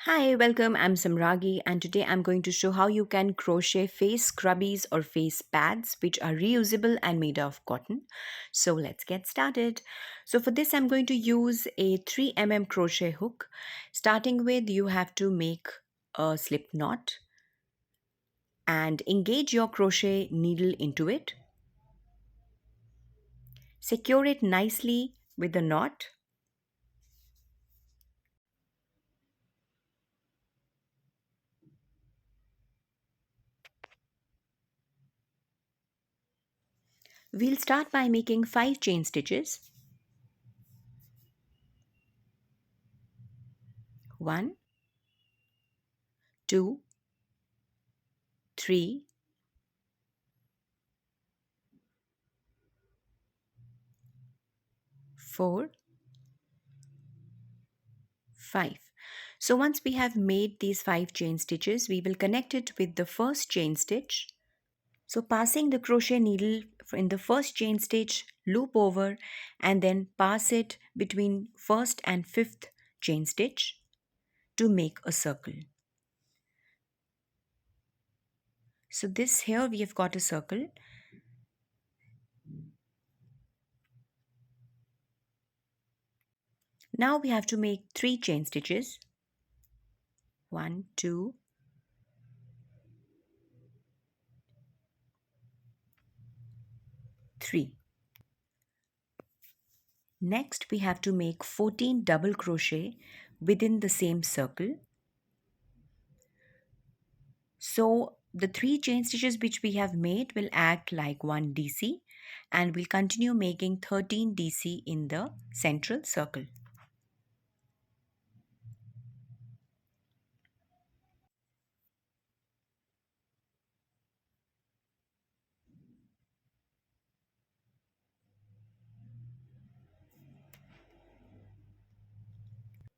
Hi, welcome. I'm Samragi, and today I'm going to show how you can crochet face scrubbies or face pads, which are reusable and made of cotton. So let's get started. So for this, I'm going to use a 3 mm crochet hook. Starting with, you have to make a slip knot and engage your crochet needle into it. Secure it nicely with the knot. We'll start by making 5 chain stitches. 1, 2, 3, 4, 5. So once we have made these 5 chain stitches, we will connect it with the first chain stitch. So passing the crochet needle in the first chain stitch, loop over and then pass it between first and fifth chain stitch to make a circle. So this here we have got a circle. Now we have to make 3 chain stitches. 1, 2, 3. Next we have to make 14 double crochet within the same circle. So the 3 chain stitches which we have made will act like 1 DC, and we'll continue making 13 DC in the central circle.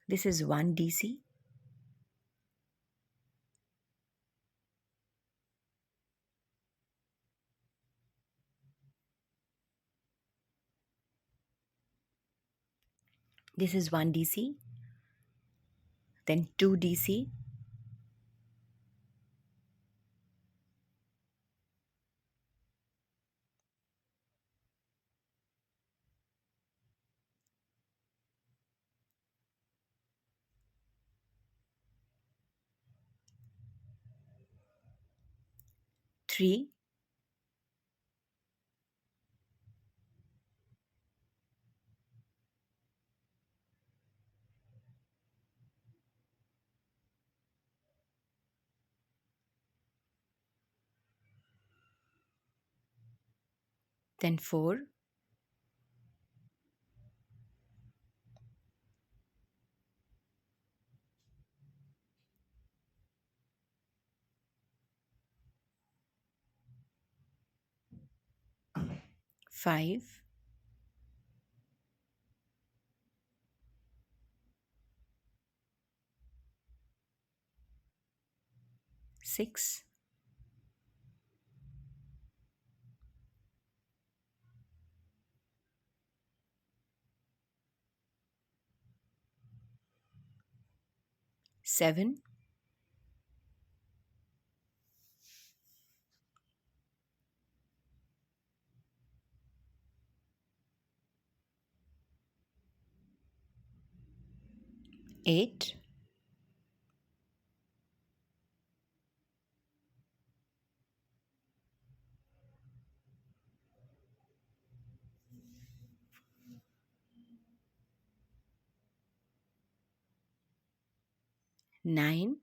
This is 1 DC. This is 1 DC, then 2 DC, three, 4, 5, 6, 7, 8, 9,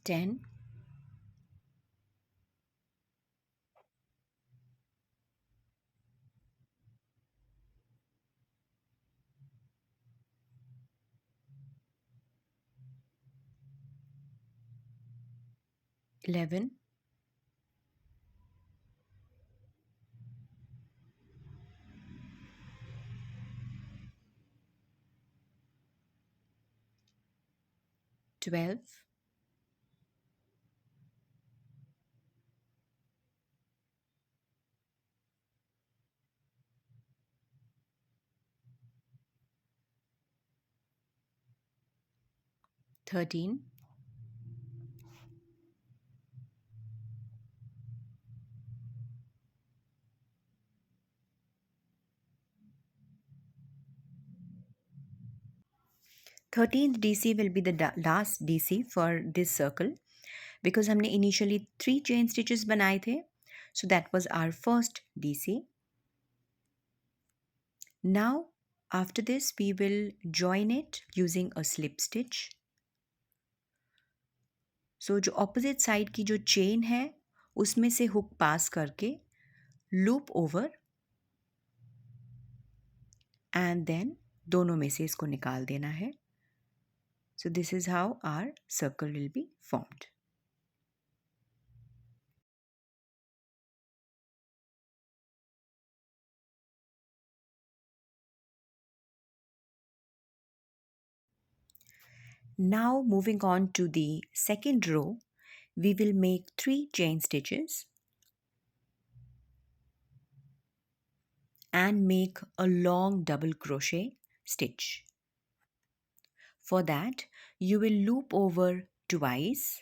10, 11, 12, 13, 13th DC will be the last DC for this circle because हमने initially 3 chain stitches बनाए थे. So that was our first DC. Now after this we will join it using a slip stitch. So जो opposite side की जो chain है उसमें से hook pass करके loop over and then दोनों में से इसको निकाल देना है. So this is how our circle will be formed. Now moving on to the second row, we will make 3 chain stitches and make a long double crochet stitch. For that, you will loop over twice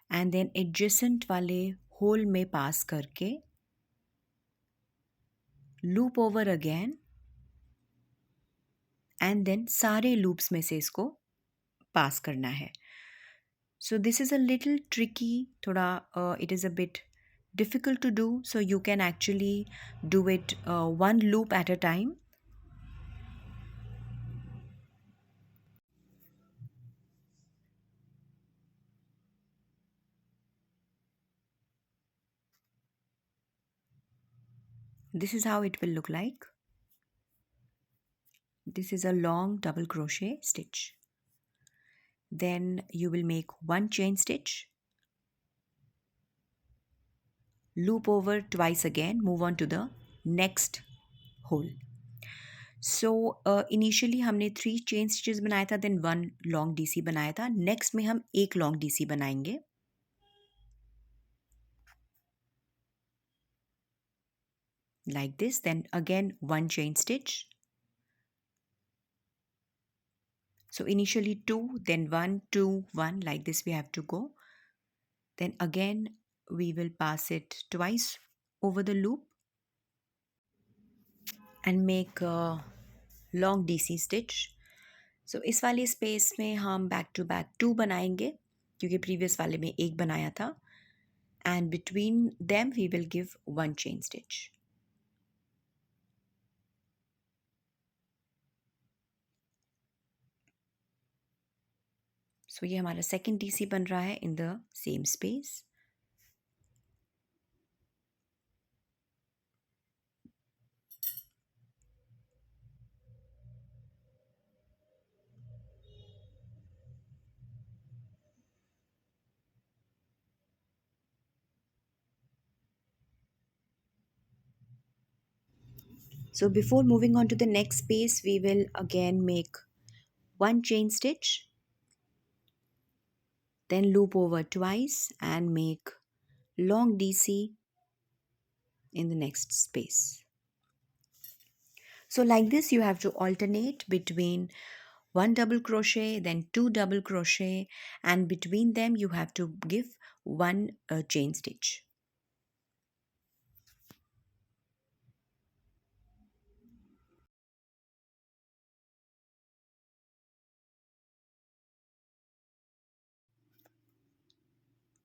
and then adjacent वाले hole में pass करके loop over again and then सारे loops में से इसको pass करना है. So this is a little tricky, thoda it is a bit difficult to do, so you can actually do it one loop at a time. This is how it will look like. This is a long double crochet stitch. Then you will make 1 chain stitch, loop over twice again, move on to the next hole. So initially हमने 3 chain stitches बनाया था, then 1 long DC बनाया था. Next में हम एक long DC बनाएंगे. Like this, then again 1 chain stitch. So initially 2, then 1, 2, 1, like this we have to go. Then again we will pass it twice over the loop and make a long DC stitch. So इस वाले space में हम back to back 2 बनाएंगे क्योंकि previous वाले में एक बनाया था. And between them we will give 1 chain stitch. So ये हमारा second DC बन रहा है in the same space. So before moving on to the next space, we will again make 1 chain stitch, then loop over twice and make long DC in the next space. So like this you have to alternate between 1 double crochet, then 2 double crochet, and between them you have to give 1 chain stitch.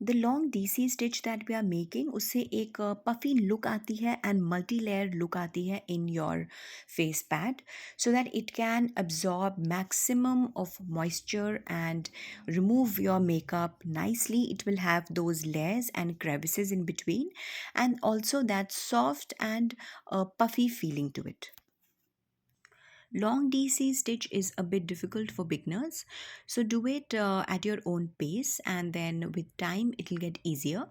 The long DC stitch that we are making उससे एक puffy look आती है and multi-layered look आती है in your face pad so that it can absorb maximum of moisture and remove your makeup nicely. It will have those layers and crevices in between and also that soft and puffy feeling to it. Long DC stitch is a bit difficult for beginners, so do it at your own pace and then with time it will get easier.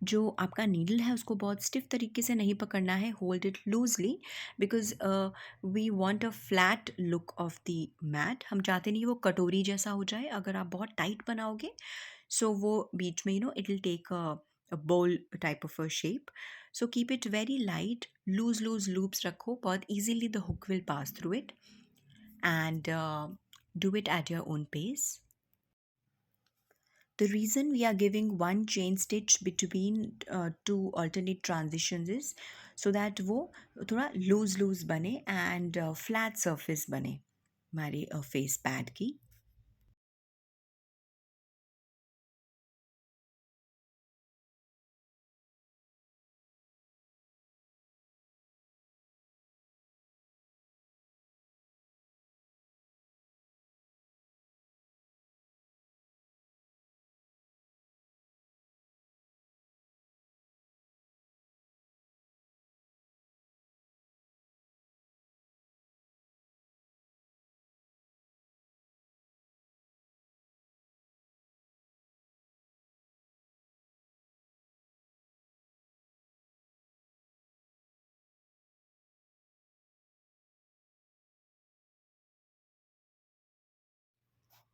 जो आपका needle है उसको बहुत stiff तरीके से नहीं पकड़ना है, hold it loosely because we want a flat look of the mat. हम चाहते नहीं वो कटोरी जैसा हो जाए अगर आप बहुत टाइट बनाओगे. सो वो बीच में it will take a bowl type of a shape. So keep it very light, loose loops रखो, बहुत easily the hook will pass through it, and do it at your own pace. The reason we are giving one chain stitch between two alternate transitions is so that वो थोड़ा loose बने and flat surface बने हमारे face pad की.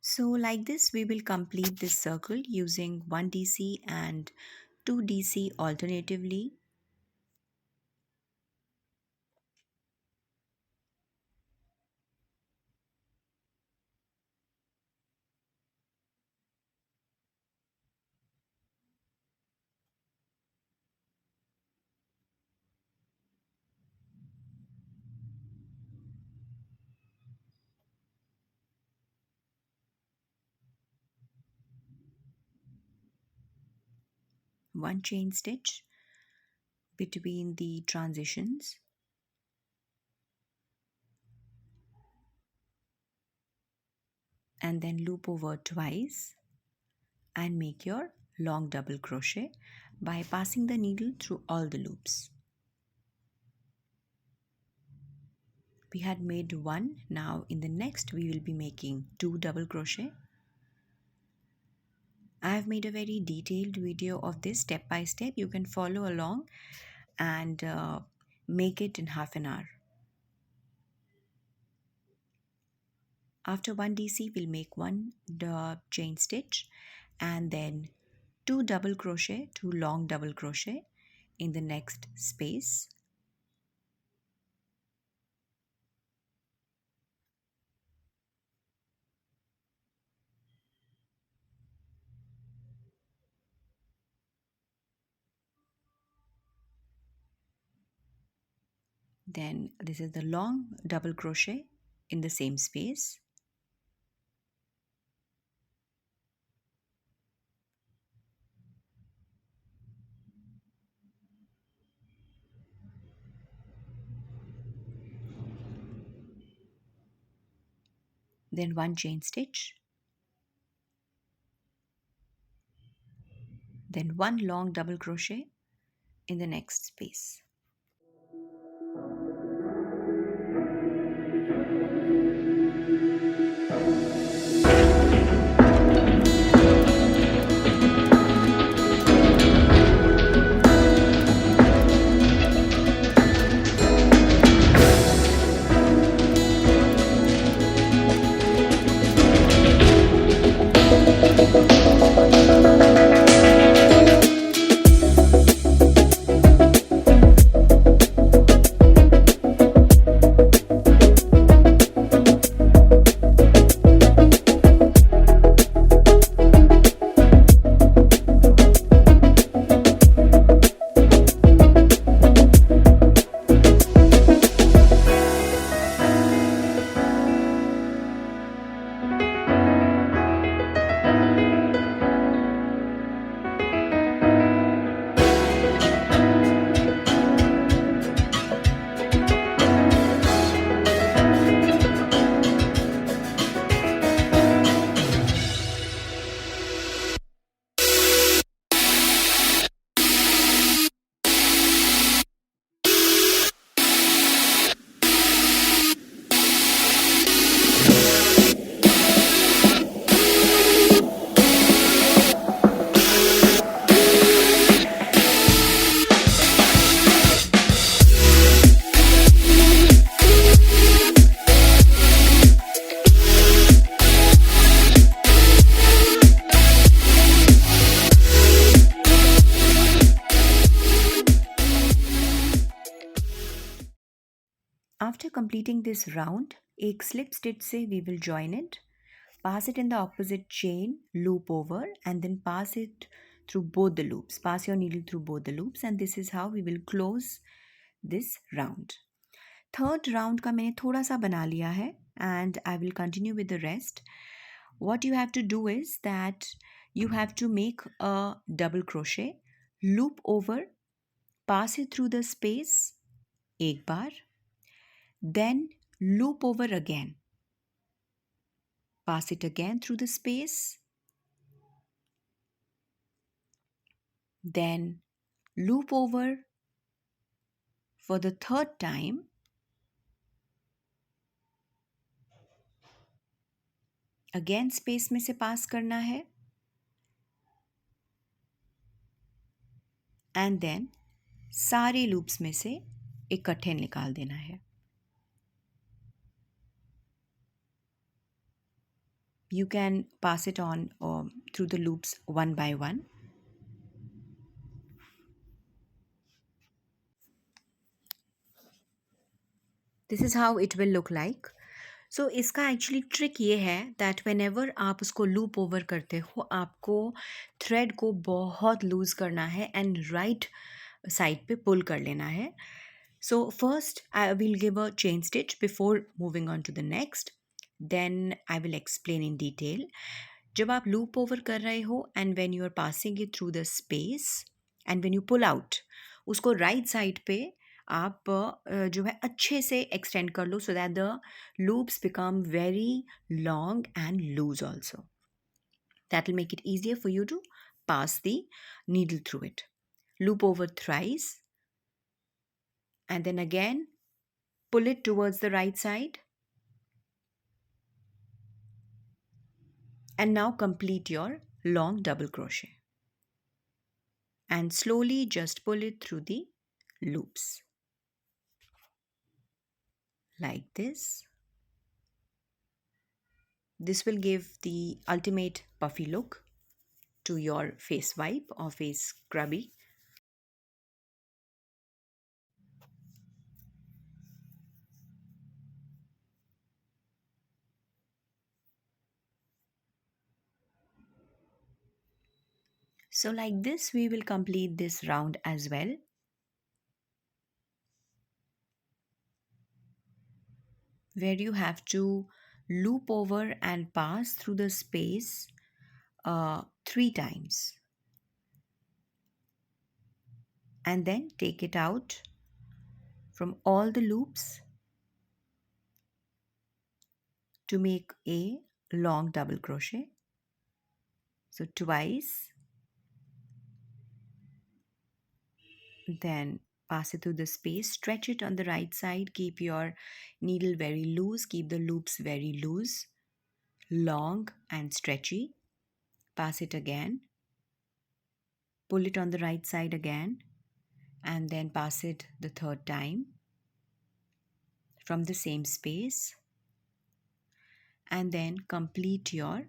So like this we will complete this circle using 1 DC and 2 DC alternatively. One chain stitch between the transitions, and then loop over twice and make your long double crochet by passing the needle through all the loops. We had made one. Now in the next we will be making 2 double crochet. I have made a very detailed video of this step by step. You can follow along and make it in half an hour. After 1 DC we'll make 1 chain stitch and then 2 double crochet, 2 long double crochet in the next space. Then this is the long double crochet in the same space. Then 1 chain stitch, then 1 long double crochet in the next space. completing this round, एक slip stitch से we will join it, pass it in the opposite chain, loop over, and then pass it through both the loops. Pass your needle through both the loops, and this is how we will close this round. Third round का मैंने थोड़ा सा बना लिया है, and I will continue with the rest. What you have to do is that you have to make a double crochet, loop over, pass it through the space एक बार, then loop over again, pass it again through the space, then loop over for the third time, again space में से pass करना है, and then सारे loops में से इकट्ठे निकाल देना है. You can pass it on through the loops one by one. This is how it will look like. So इसका एक्चुअली ट्रिक ये है दैट व्हेनेवर आप उसको लूप ओवर करते हो आपको थ्रेड को बहुत लूज़ करना है एंड राइट साइड पे पुल कर लेना है. So first I will give a chain stitch before moving on to the next. Then I will explain in detail. जब आप लूप ओवर कर रहे हो and when you are passing it through the space and when you pull out उसको right side पे आप जो है अच्छे से एक्सटेंड कर लो so that the loops become very long and loose also. That will make it easier for you to pass the needle through it. Loop over thrice and then again pull it towards the right side and now complete your long double crochet and slowly just pull it through the loops like this. This will give the ultimate puffy look to your face wipe or face scrubby. So like this we will complete this round as well. Where you have to loop over and pass through the space 3 times. And then take it out from all the loops to make a long double crochet. So twice, then pass it through the space, stretch it on the right side, keep your needle very loose, keep the loops very loose, long and stretchy. Pass it again, pull it on the right side again, and then pass it the third time from the same space, and then complete your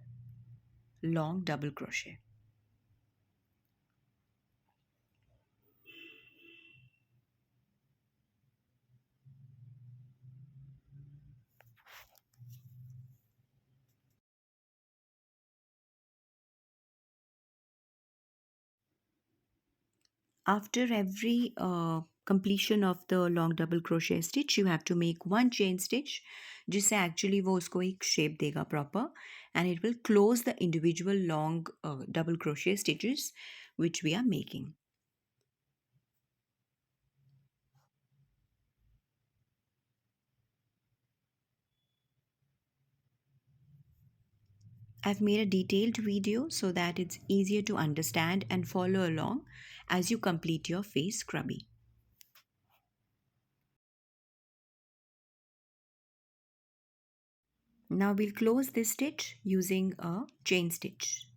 long double crochet. After every completion of the long double crochet stitch you have to make one chain stitch जिससे actually वो उसको एक shape देगा proper and it will close the individual long double crochet stitches which we are making. I've made a detailed video so that it's easier to understand and follow along as you complete your face scrubby. Now we'll close this stitch using a chain stitch.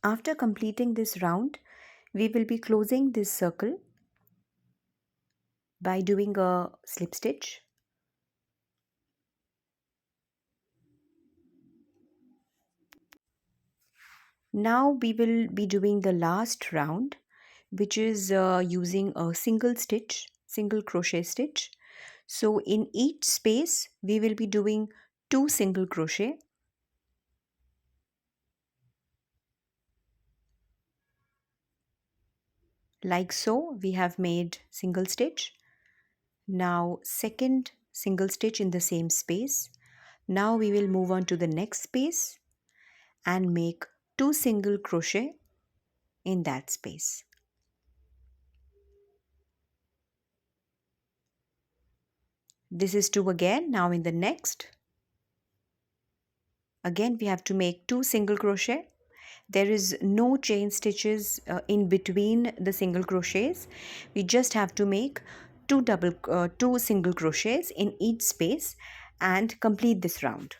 After completing this round, we will be closing this circle by doing a slip stitch. Now we will be doing the last round, which is using a single crochet stitch. So in each space, we will be doing 2 single crochet. Like so, we have made single stitch. Now second single stitch in the same space. Now we will move on to the next space and make 2 single crochet in that space. This is 2 again. Now in the next, again we have to make 2 single crochet. There is no chain stitches in between the single crochets. We just have to make 2 single crochets in each space and complete this round.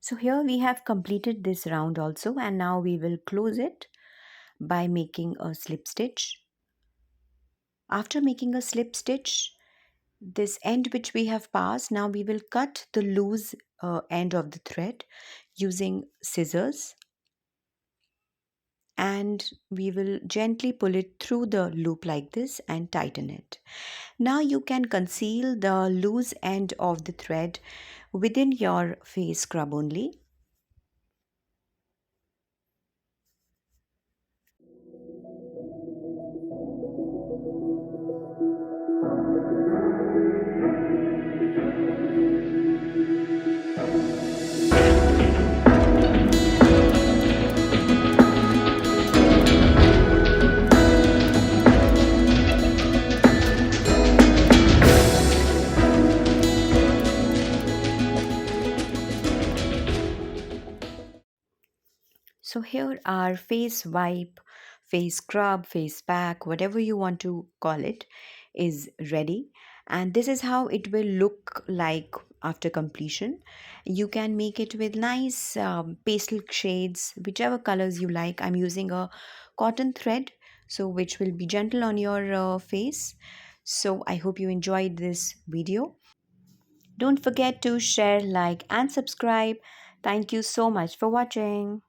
So here we have completed this round also, and now we will close it by making a slip stitch. After making a slip stitch, this end which we have passed, now we will cut the loose end of the thread using scissors, and we will gently pull it through the loop like this and tighten it. Now you can conceal the loose end of the thread within your face scrub only. So here our face wipe, face scrub, face pack, whatever you want to call it, is ready. And this is how it will look like after completion. You can make it with nice pastel shades, whichever colors you like. I'm using a cotton thread, so which will be gentle on your face. So I hope you enjoyed this video. Don't forget to share, like, and subscribe. Thank you so much for watching.